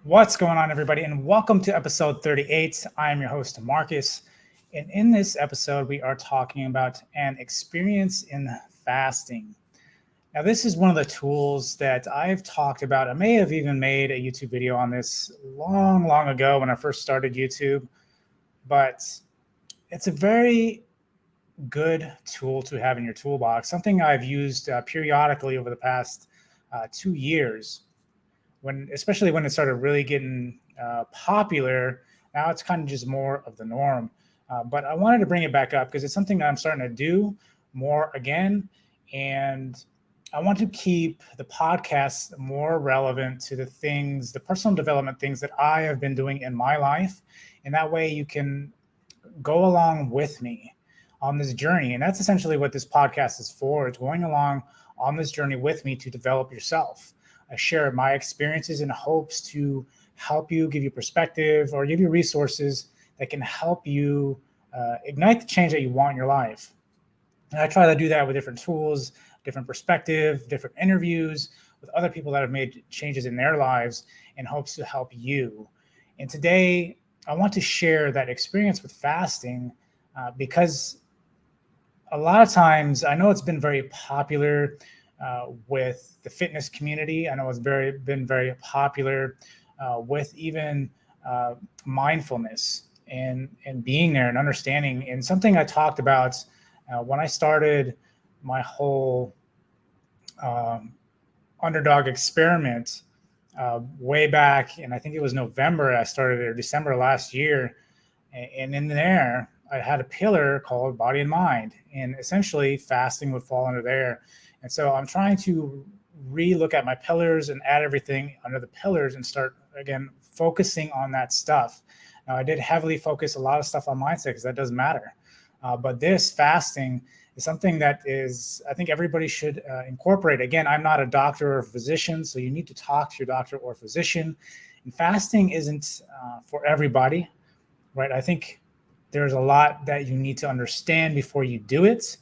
What's going on, everybody, and welcome to episode 38. I am your host, Marcus, and in this episode, we are talking about an experience in fasting. Now, this is one of the tools that I've talked about. I may have even made a YouTube video on this long ago when I first started YouTube, but it's a very good tool to have in your toolbox, something I've used periodically over the past 2 years especially when it started really getting popular. Now it's kind of just more of the norm. But I wanted to bring it back up because it's something that I'm starting to do more again. And I want to keep the podcast more relevant to the personal development things that I have been doing in my life. And that way you can go along with me on this journey. And that's essentially what this podcast is for. It's going along on this journey with me to develop yourself. I share my experiences in hopes to help you, give you perspective, or give you resources that can help you ignite the change that you want in your life. And I try to do that with different tools, different perspective, different interviews with other people that have made changes in their lives in hopes to help you. And today, I want to share that experience with fasting because a lot of times I know it's been very popular with the fitness community. I know it's been very popular with even mindfulness and being there and understanding. And something I talked about when I started my whole underdog experiment way back, and I think it was November I started or December last year. And in there, I had a pillar called body and mind, and essentially fasting would fall under there. And so I'm trying to re-look at my pillars and add everything under the pillars and start again focusing on that stuff. Now, I did heavily focus a lot of stuff on mindset because that does matter. But this fasting is something that I think everybody should incorporate. Again, I'm not a doctor or a physician, so you need to talk to your doctor or physician. And fasting isn't for everybody, right? I think there's a lot that you need to understand before you do it.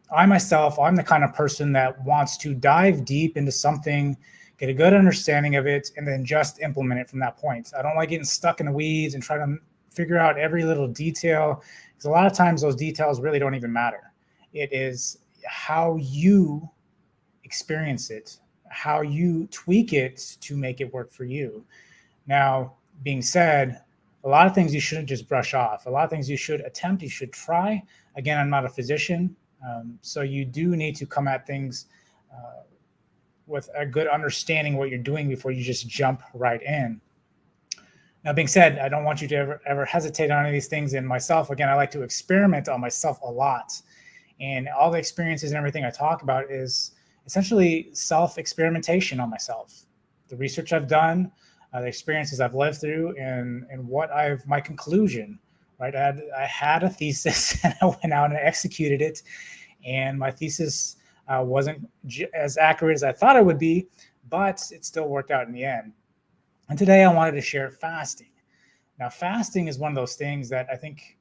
I'm the kind of person that wants to dive deep into something, get a good understanding of it, and then just implement it from that point. I don't like getting stuck in the weeds and try to figure out every little detail, because a lot of times those details really don't even matter. It is how you experience it, how you tweak it to make it work for you. Now, being said, a lot of things you shouldn't just brush off. A lot of things you should attempt, you should try. Again, I'm not a physician, so you do need to come at things with a good understanding what you're doing before you just jump right in. Now, being said, I don't want you to ever hesitate on any of these things. And myself, again, I like to experiment on myself a lot. And all the experiences and everything I talk about is essentially self-experimentation on myself. The research I've done, the experiences I've lived through, and my conclusion, right? I had a thesis and I went out and I executed it. And my thesis wasn't as accurate as I thought it would be, but it still worked out in the end. And today I wanted to share fasting. Now, fasting is one of those things that I think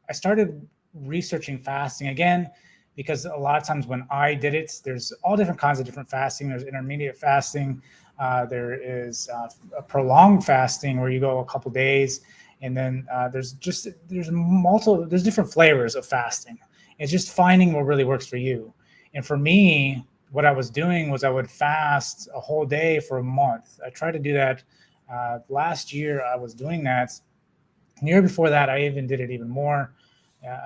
I started researching fasting again, because a lot of times when I did it, there's all different kinds of different fasting. There's intermediate fasting. There is a prolonged fasting where you go a couple days, and then there's different flavors of fasting. It's just finding what really works for you. And for me, what I was doing was I would fast a whole day for a month. I tried to do that last year. I was doing that. The year before that, I even did it even more.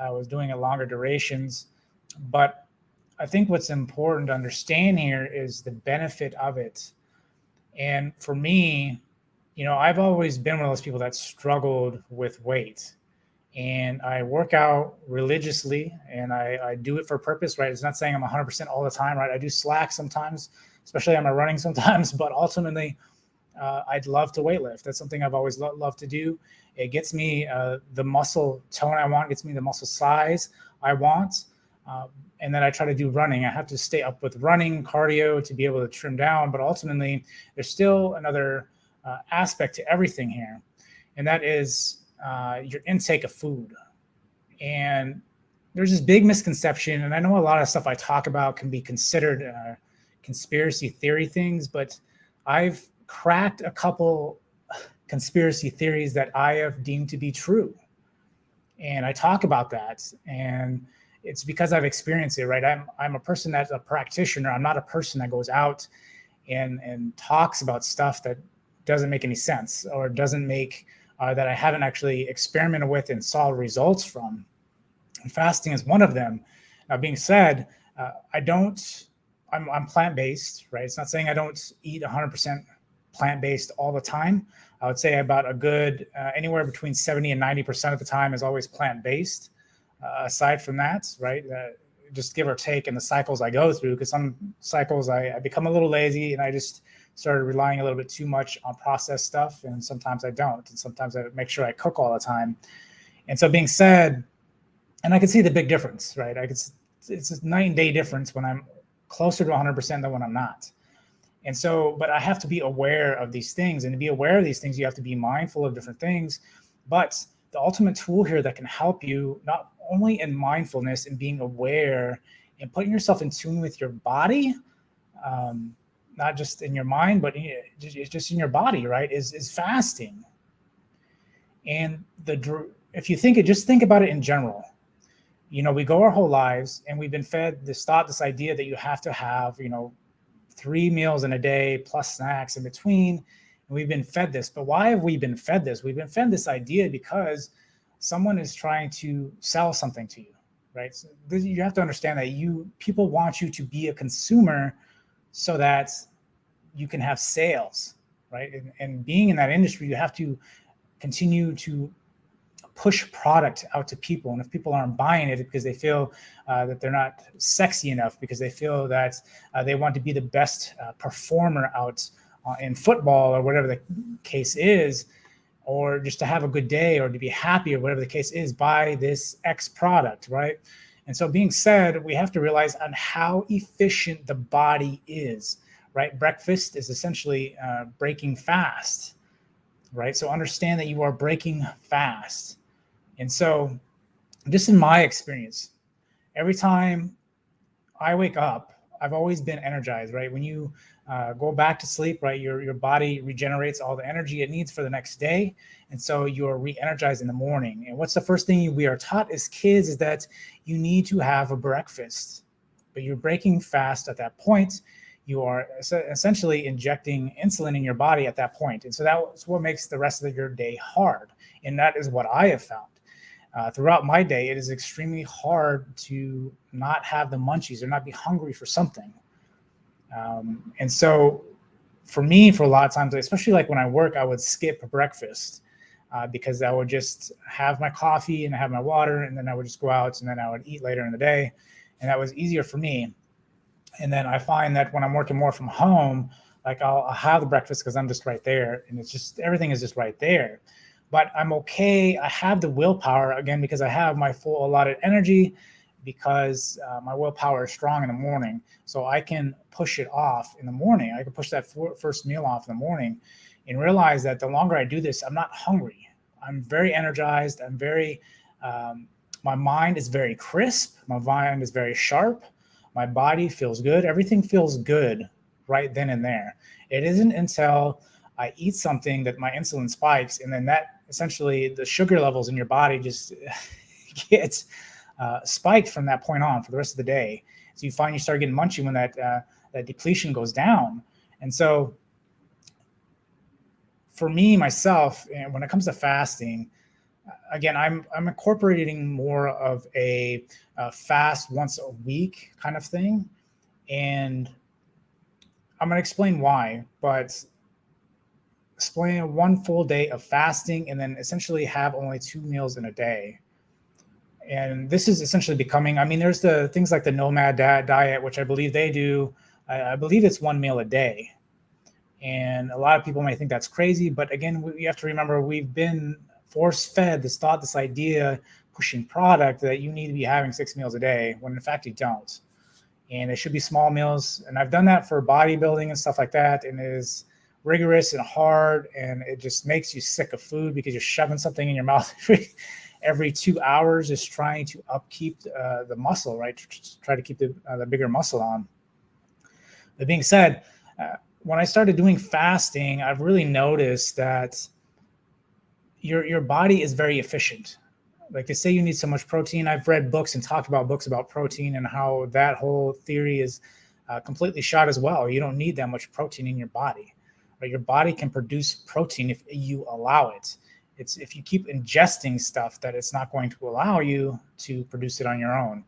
I was doing it longer durations. But I think what's important to understand here is the benefit of it. And for me, I've always been one of those people that struggled with weight. And I work out religiously, and I do it for a purpose, right? It's not saying I'm 100% all the time, right? I do slack sometimes, especially on my running sometimes, but ultimately, I'd love to weightlift. That's something I've always loved to do. It gets me the muscle tone I want, gets me the muscle size I want. And then I try to do running. I have to stay up with running, cardio to be able to trim down. But ultimately, there's still another aspect to everything here, and that is your intake of food. And there's this big misconception, and I know a lot of stuff I talk about can be considered conspiracy theory things, but I've cracked a couple conspiracy theories that I have deemed to be true. And I talk about that. And it's because I've experienced it, right? I'm a person that's a practitioner. I'm not a person that goes out and talks about stuff that doesn't make any sense or doesn't make that I haven't actually experimented with and saw results from. And fasting is one of them. Now, being said, I'm plant-based, right? It's not saying I don't eat 100% plant-based all the time. I would say about a good anywhere between 70 and 90% of the time is always plant-based. Aside from that, right? Just give or take in the cycles I go through, because some cycles I become a little lazy and I just started relying a little bit too much on processed stuff, and sometimes I don't, and sometimes I make sure I cook all the time. And so, being said, and I can see the big difference, right? It's a night and day difference when I'm closer to 100% than when I'm not. And so, but I have to be aware of these things, and to be aware of these things, you have to be mindful of different things. But the ultimate tool here that can help you, not only in mindfulness and being aware and putting yourself in tune with your body, not just in your mind, but just in your body, right, is fasting. And if you just think about it in general. We go our whole lives and we've been fed this idea that you have to have, 3 meals in a day plus snacks in between. And we've been fed this. But why have we been fed this? We've been fed this idea because someone is trying to sell something to you, right? So you have to understand that people want you to be a consumer so that you can have sales, right? And being in that industry, you have to continue to push product out to people. And if people aren't buying it because they feel that they're not sexy enough, because they feel that they want to be the best performer out in football or whatever the case is, or just to have a good day or to be happy or whatever the case is, buy this X product, right? And so, being said, we have to realize on how efficient the body is, right? Breakfast is essentially breaking fast, right? So understand that you are breaking fast. And so, just in my experience, every time I wake up, I've always been energized, right? When you go back to sleep, right, your body regenerates all the energy it needs for the next day. And so you're re-energized in the morning. And what's the first thing we are taught as kids is that you need to have a breakfast, but you're breaking fast at that point. You are essentially injecting insulin in your body at that point. And so that's what makes the rest of your day hard. And that is what I have found. Throughout my day, it is extremely hard to not have the munchies or not be hungry for something. And so for me, for a lot of times, especially like when I work, I would skip breakfast because I would just have my coffee and have my water, and then I would just go out and then I would eat later in the day. And that was easier for me. And then I find that when I'm working more from home, like I'll have the breakfast because I'm just right there, and it's just, everything is just right there. But I'm okay. I have the willpower again because I have my full allotted energy, because my willpower is strong in the morning. So I can push it off in the morning. I can push that first meal off in the morning and realize that the longer I do this, I'm not hungry. I'm very energized. My mind is very crisp. My mind is very sharp. My body feels good. Everything feels good right then and there. It isn't until I eat something that my insulin spikes, and then that essentially the sugar levels in your body just get spiked from that point on for the rest of the day. So you find you start getting munchy when that depletion goes down. And so for me, myself, and when it comes to fasting, again, I'm incorporating more of a fast once a week kind of thing. And I'm going to explain why, but explain one full day of fasting and then essentially have only 2 meals in a day. And this is essentially becoming, there's the things like the nomad diet, which I believe they do. I believe it's 1 meal a day. And a lot of people may think that's crazy, but again, you have to remember, we've been force-fed this thought, this idea, pushing product that you need to be having 6 meals a day, when in fact you don't. And it should be small meals. And I've done that for bodybuilding and stuff like that, and it is rigorous and hard, and it just makes you sick of food because you're shoving something in your mouth every 2 hours, just trying to upkeep the muscle, right? Try to keep the bigger muscle on. That being said, when I started doing fasting, I've really noticed that your body is very efficient. Like they say you need so much protein. I've read books and talked about books about protein and how that whole theory is completely shot as well. You don't need that much protein in your body. Right? Your body can produce protein if you allow it. It's if you keep ingesting stuff that it's not going to allow you to produce it on your own.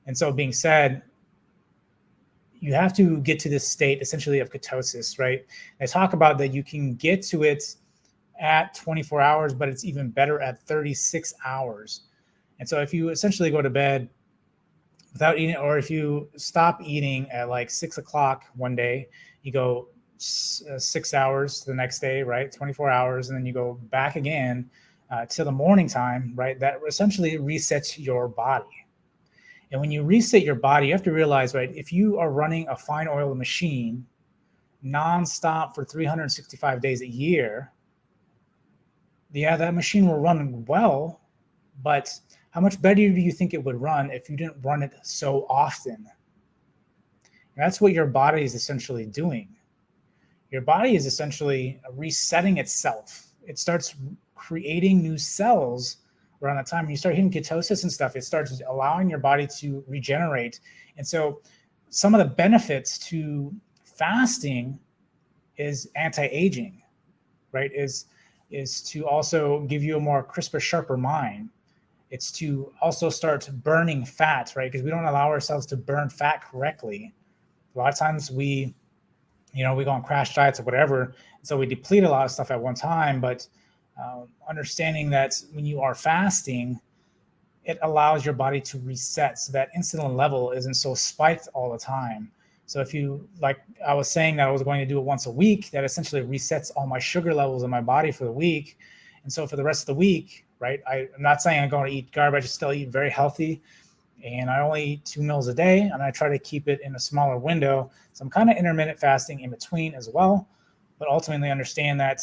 And so being said, you have to get to this state essentially of ketosis, right? I talk about that you can get to it at 24 hours, but it's even better at 36 hours. And so if you essentially go to bed without eating, or if you stop eating at like 6 o'clock one day, you go 6 hours the next day, right? 24 hours. And then you go back again till the morning time, right? That essentially resets your body. And when you reset your body, you have to realize, right, if you are running a fine oil machine nonstop for 365 days a year, yeah, that machine will run well, but how much better do you think it would run if you didn't run it so often? And that's what your body is essentially doing. Your body is essentially resetting itself. It starts creating new cells around that time. When you start hitting ketosis and stuff, it starts allowing your body to regenerate. And so some of the benefits to fasting is anti-aging, right? Is to also give you a more crisper, sharper mind. It's to also start burning fat, right? Because we don't allow ourselves to burn fat correctly. A lot of times we go on crash diets or whatever, so we deplete a lot of stuff at one time. But understanding that when you are fasting, it allows your body to reset so that insulin level isn't so spiked all the time. So if you, like I was saying that I was going to do it once a week, that essentially resets all my sugar levels in my body for the week. And so for the rest of the week, right, I'm not saying I'm going to eat garbage, I still eat very healthy. And I only eat 2 meals a day, and I try to keep it in a smaller window. So I'm kind of intermittent fasting in between as well. But ultimately understand that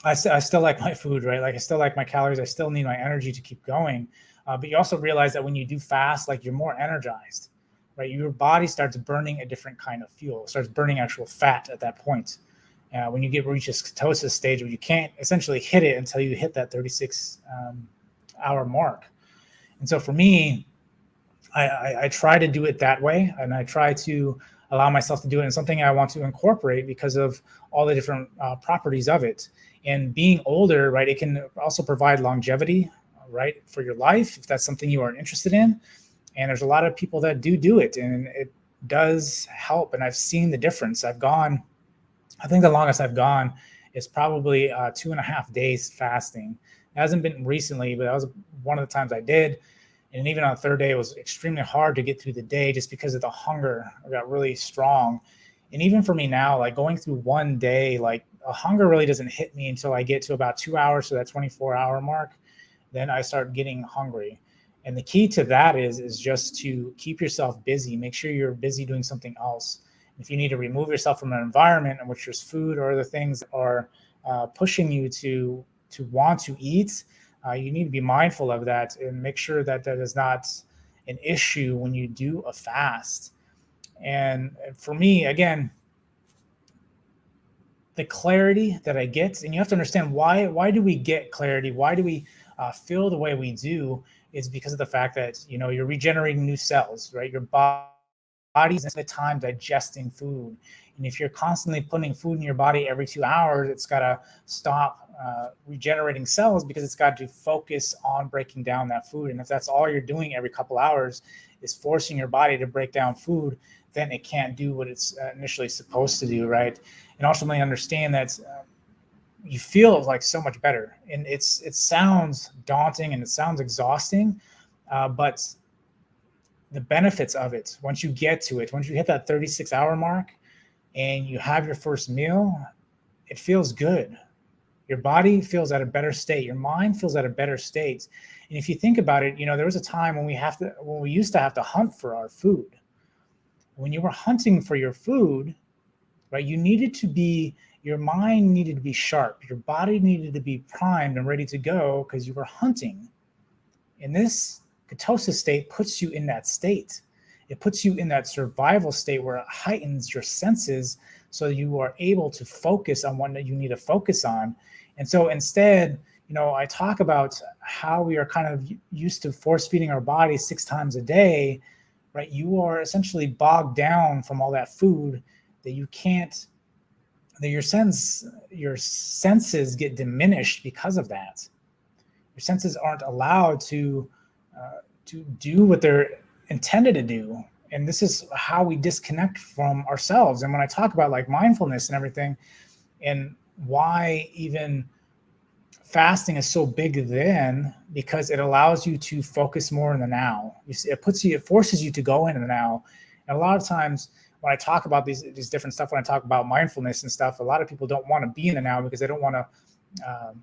I still like my food, right? Like I still like my calories. I still need my energy to keep going. But you also realize that when you do fast, like you're more energized, right? Your body starts burning a different kind of fuel. It starts burning actual fat at that point. When you reach this ketosis stage where you can't essentially hit it until you hit that 36 hour mark. And so for me, I try to do it that way, and I try to allow myself to do it in something I want to incorporate because of all the different properties of it. And being older, right, it can also provide longevity, right, for your life if that's something you are interested in. And there's a lot of people that do it, and it does help. And I've seen the difference. I think the longest I've gone is probably 2.5 days fasting. It hasn't been recently, but that was one of the times I did. And even on the third day, it was extremely hard to get through the day just because of the hunger got really strong. And even for me now, like going through one day, like a hunger really doesn't hit me until I get to about 2 hours to that 24-hour mark. Then I start getting hungry. And the key to that is just to keep yourself busy. Make sure you're busy doing something else. If you need to remove yourself from an environment in which there's food or other things that are pushing you to want to eat, you need to be mindful of that and make sure that that is not an issue when you do a fast. And for me, again, the clarity that I get, and you have to understand why do we get clarity? Why do we feel the way we do? Is because of the fact that you're regenerating new cells, right? Your body's in the time digesting food, and if you're constantly putting food in your body every 2 hours, it's got to stop regenerating cells because it's got to focus on breaking down that food. And if that's all you're doing every couple hours is forcing your body to break down food, then it can't do what it's initially supposed to do, right? And ultimately understand that you feel like so much better. And it sounds daunting and it sounds exhausting, but the benefits of it, once you get to it, once you hit that 36-hour mark and you have your first meal, it feels good. Your body feels at a better state. Your mind feels at a better state. And if you think about it, there was a time when we used to have to hunt for our food. When you were hunting for your food, right, your mind needed to be sharp. Your body needed to be primed and ready to go because you were hunting. And this ketosis state puts you in that state. it puts you in that survival state where it heightens your senses so you are able to focus on what you need to focus on. And so instead, I talk about how we are kind of used to force feeding our body 6 times a day, right? You are essentially bogged down from all that food that you can't, that your senses get diminished because of that. Your senses aren't allowed to do what they're intended to do. And this is how we disconnect from ourselves. And when I talk about like mindfulness and everything, and why even fasting is so big then, because it allows you to focus more in the now. It forces you to go into the now. And a lot of times when I talk about these different stuff, when I talk about mindfulness and stuff, a lot of people don't want to be in the now because they don't want to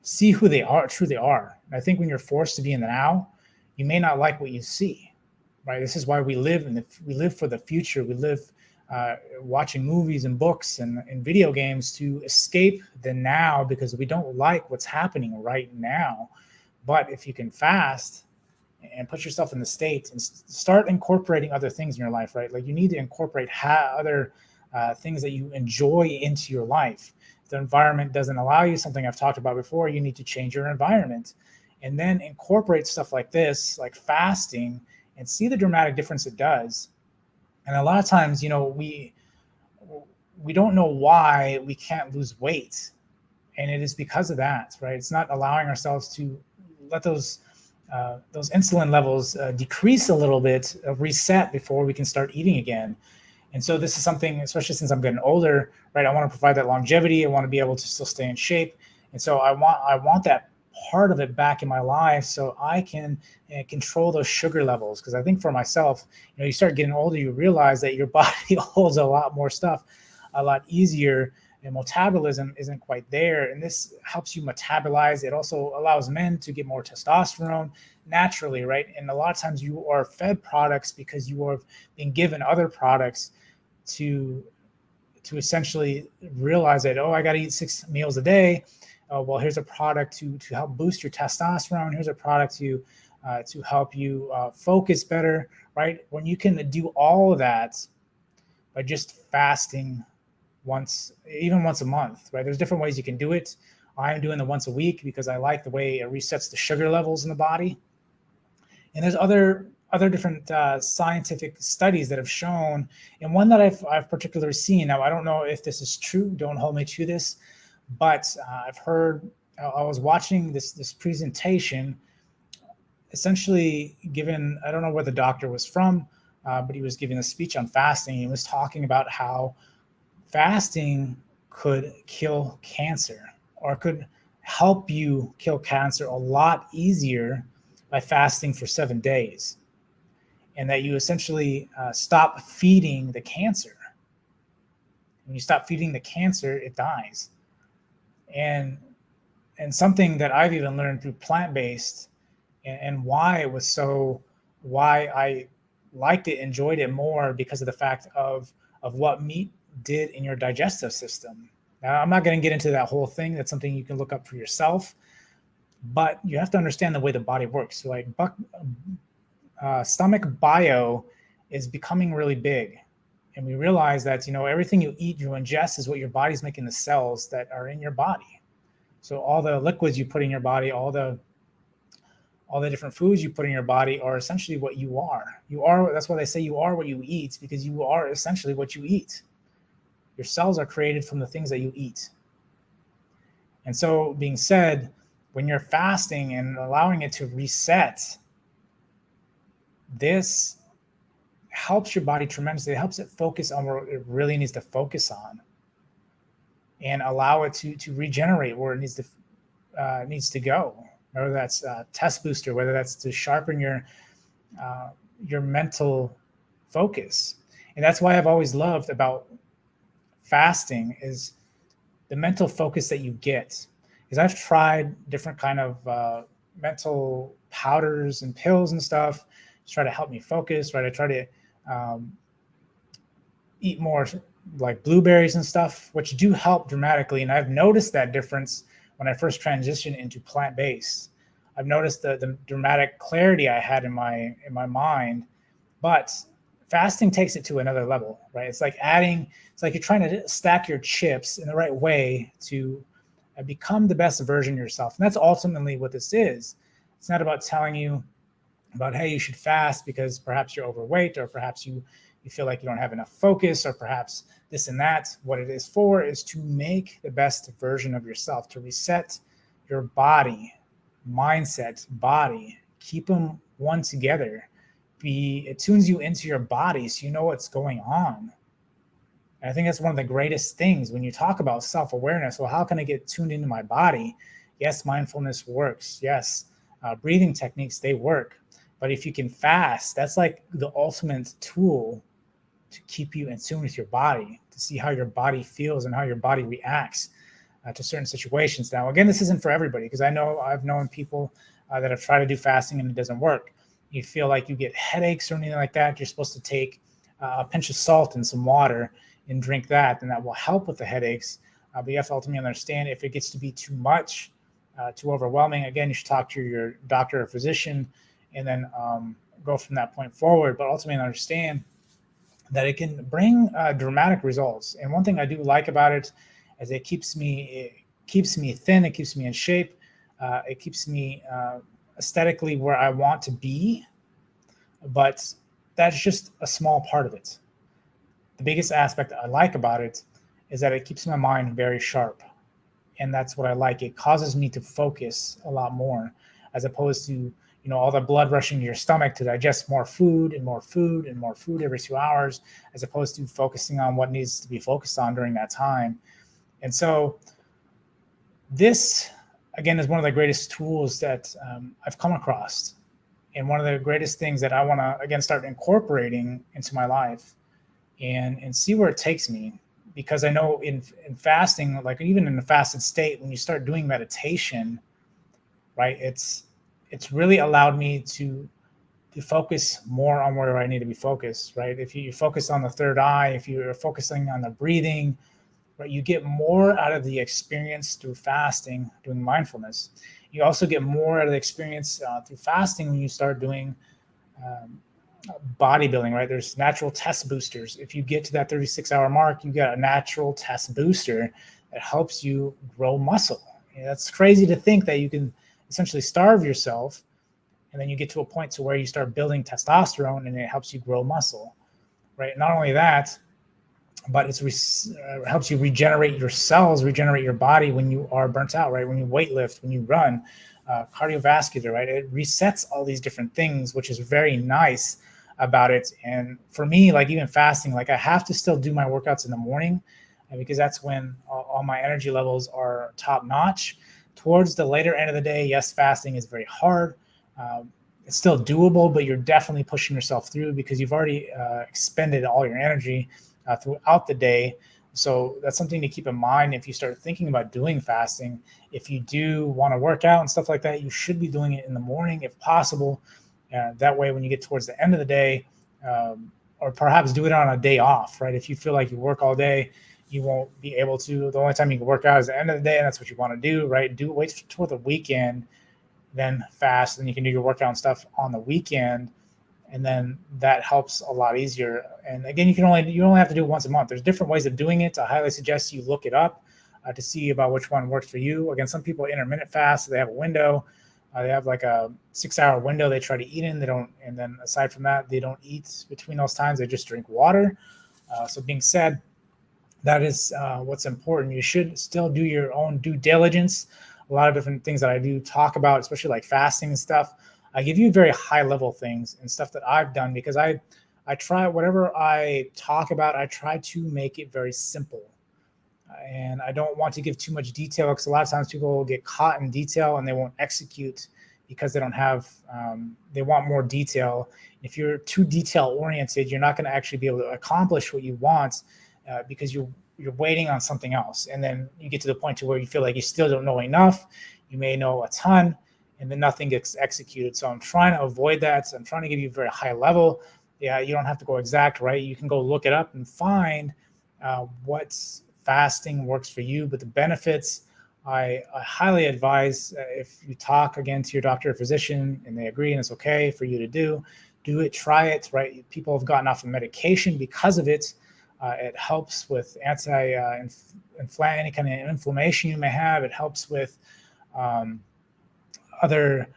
see who they are, truly are. And I think when you're forced to be in the now, you may not like what you see, right? This is why we live for the future. We live watching movies and books and video games to escape the now, because we don't like what's happening right now. But if you can fast and put yourself in the state and start incorporating other things in your life, right? Like you need to incorporate other things that you enjoy into your life. If the environment doesn't allow you, something I've talked about before, you need to change your environment, and then incorporate stuff like this, like fasting, and see the dramatic difference it does. And a lot of times, we don't know why we can't lose weight, and it is because of that, right? It's not allowing ourselves to let those insulin levels decrease a little bit, reset before we can start eating again. And so this is something, especially since I'm getting older, right? I want to provide that longevity. I want to be able to still stay in shape. And so I want that part of it back in my life so I can control those sugar levels. Because I think for myself, you start getting older, you realize that your body holds a lot more stuff a lot easier, and metabolism isn't quite there. And this helps you metabolize. It also allows men to get more testosterone naturally, right? And a lot of times you are fed products because you are being given other products to essentially realize that, I got to eat 6 meals a day. Well, here's a product to help boost your testosterone. Here's a product to help you focus better, right? When you can do all of that by just fasting once a month, right? There's different ways you can do it. I'm doing the once a week because I like the way it resets the sugar levels in the body. And there's other different scientific studies that have shown, and one that I've particularly seen. Now, I don't know if this is true. Don't hold me to this, but I've heard. I was watching this presentation, essentially given. I don't know where the doctor was from, but he was giving a speech on fasting. He was talking about how fasting could kill cancer, or could help you kill cancer a lot easier by fasting for 7 days. And that you essentially stop feeding the cancer. When you stop feeding the cancer, it dies. And something that I've even learned through plant-based, and why I liked it, enjoyed it more, because of the fact of what meat did in your digestive system. Now, I'm not going to get into that whole thing. That's something you can look up for yourself. But you have to understand the way the body works. So like stomach bio is becoming really big. And we realize that, everything you eat, you ingest, is what your body's making the cells that are in your body. So all the liquids you put in your body, all the different foods you put in your body are essentially what you are. That's why they say you are what you eat, because you are essentially what you eat. Your cells are created from the things that you eat. And so, being said, when you're fasting and allowing it to reset, this helps your body tremendously. It helps it focus on where it really needs to focus on, and allow it to regenerate where it needs to go. Whether that's a test booster, whether that's to sharpen your mental focus. And that's why I've always loved about fasting is the mental focus that you get. Because I've tried different kind of mental powders and pills and stuff to try to help me focus, right? I try to eat more like blueberries and stuff, which do help dramatically. And I've noticed that difference when I first transitioned into plant-based. I've noticed the dramatic clarity I had in my mind But fasting takes it to another level, right? It's like you're trying to stack your chips in the right way to become the best version of yourself. And that's ultimately what this is. It's not about telling you about, hey, you should fast because perhaps you're overweight, or perhaps you feel like you don't have enough focus, or perhaps this and that. What it is for is to make the best version of yourself, to reset your body, mindset, body, keep them one together. It tunes you into your body so you know what's going on. And I think that's one of the greatest things when you talk about self-awareness. Well, how can I get tuned into my body? Yes, mindfulness works. Yes, breathing techniques, they work. But if you can fast, that's like the ultimate tool to keep you in tune with your body, to see how your body feels and how your body reacts to certain situations. Now, again, this isn't for everybody, because I've known people that have tried to do fasting and it doesn't work. You feel like you get headaches or anything like that, you're supposed to take a pinch of salt and some water and drink that, and that will help with the headaches. But you have to ultimately understand, if it gets to be too much, too overwhelming, again, you should talk to your doctor or physician, and then go from that point forward. But ultimately understand that it can bring dramatic results. And one thing I do like about it is it keeps me thin, it keeps me in shape, it keeps me aesthetically where I want to be. But that's just a small part of it. The biggest aspect I like about it is that it keeps my mind very sharp. And that's what I like. It causes me to focus a lot more, as opposed to, all the blood rushing to your stomach to digest more food and more food and more food every 2 hours, as opposed to focusing on what needs to be focused on during that time. And so this, again, is one of the greatest tools that I've come across, and one of the greatest things that I want to, again, start incorporating into my life and see where it takes me. Because I know in fasting, like even in a fasted state, when you start doing meditation, right, it's really allowed me to focus more on where I need to be focused, right? If you focus on the third eye, if you're focusing on the breathing, right, you get more out of the experience through fasting, doing mindfulness. You also get more out of the experience through fasting when you start doing bodybuilding, right? There's natural test boosters. If you get to that 36-hour mark, you got a natural test booster that helps you grow muscle. That's crazy to think that you can essentially starve yourself, and then you get to a point to where you start building testosterone and it helps you grow muscle, right? Not only that, but it helps you regenerate your cells, regenerate your body when you are burnt out, right? When you weightlift, when you run, cardiovascular, right? It resets all these different things, which is very nice about it. And for me, like even fasting, like I have to still do my workouts in the morning, because that's when all my energy levels are top notch. Towards the later end of the day, yes, fasting is very hard. It's still doable, but you're definitely pushing yourself through because you've already expended all your energy throughout the day. So that's something to keep in mind if you start thinking about doing fasting. If you do want to work out and stuff like that, you should be doing it in the morning if possible. That way, when you get towards the end of the day, or perhaps do it on a day off, right? If you feel like you work all day, you won't be able to. The only time you can work out is the end of the day, and that's what you want to do, right? Wait toward the weekend, then fast, and you can do your workout and stuff on the weekend, and then that helps a lot easier. And again, you only have to do it once a month. There's different ways of doing it. I highly suggest you look it up to see about which one works for you. Again, some people intermittent fast, so they have a window. They have like a 6-hour window they try to eat in. They don't, and then aside from that, they don't eat between those times. They just drink water. So being said, that is what's important. You should still do your own due diligence. A lot of different things that I do talk about, especially like fasting and stuff. I give you very high level things and stuff that I've done, because I try, whatever I talk about, I try to make it very simple. And I don't want to give too much detail, because a lot of times people will get caught in detail and they won't execute because they don't have, they want more detail. If you're too detail oriented, you're not going to actually be able to accomplish what you want, because you're waiting on something else. And then you get to the point to where you feel like you still don't know enough. You may know a ton, and then nothing gets executed. So I'm trying to avoid that. So I'm trying to give you a very high level. Yeah, you don't have to go exact, right? You can go look it up and find what fasting works for you. But the benefits, I highly advise, if you talk again to your doctor or physician and they agree and it's okay for you to do, do it, try it, right? People have gotten off of medication because of it. It helps with any kind of inflammation you may have. It helps with other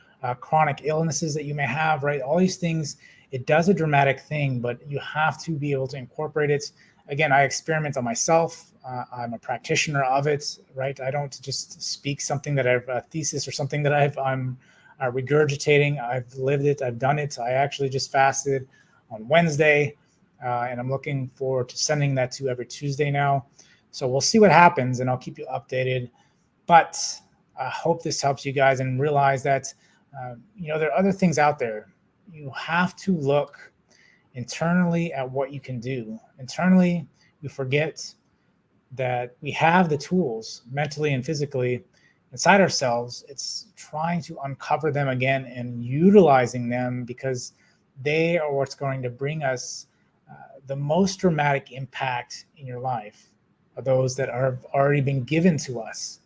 chronic illnesses that you may have, right? All these things, it does a dramatic thing, but you have to be able to incorporate it. Again, I experiment on myself. I'm a practitioner of it, right? I don't just speak something that I've a thesis or something that I'm regurgitating. I've lived it. I've done it. I actually just fasted on Wednesday, and I'm looking forward to sending that to every Tuesday now. So we'll see what happens, and I'll keep you updated. But I hope this helps you guys and realize that there are other things out there. You have to look internally at what you can do. Internally, you forget that we have the tools mentally and physically inside ourselves. It's trying to uncover them again and utilizing them, because they are what's going to bring us the most dramatic impact in your life, are those that have already been given to us,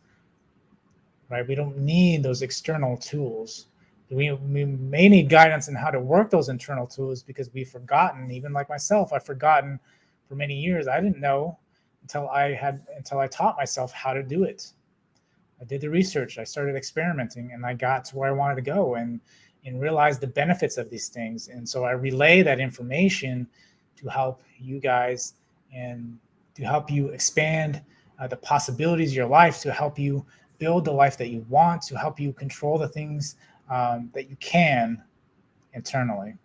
right? We don't need those external tools. We may need guidance on how to work those internal tools, because we've forgotten. Even like myself, I've forgotten for many years. I didn't know until I taught myself how to do it. I did the research, I started experimenting, and I got to where I wanted to go and realized the benefits of these things. And so I relay that information to help you guys and to help you expand the possibilities of your life, to help you build the life that you want, to help you control the things that you can internally.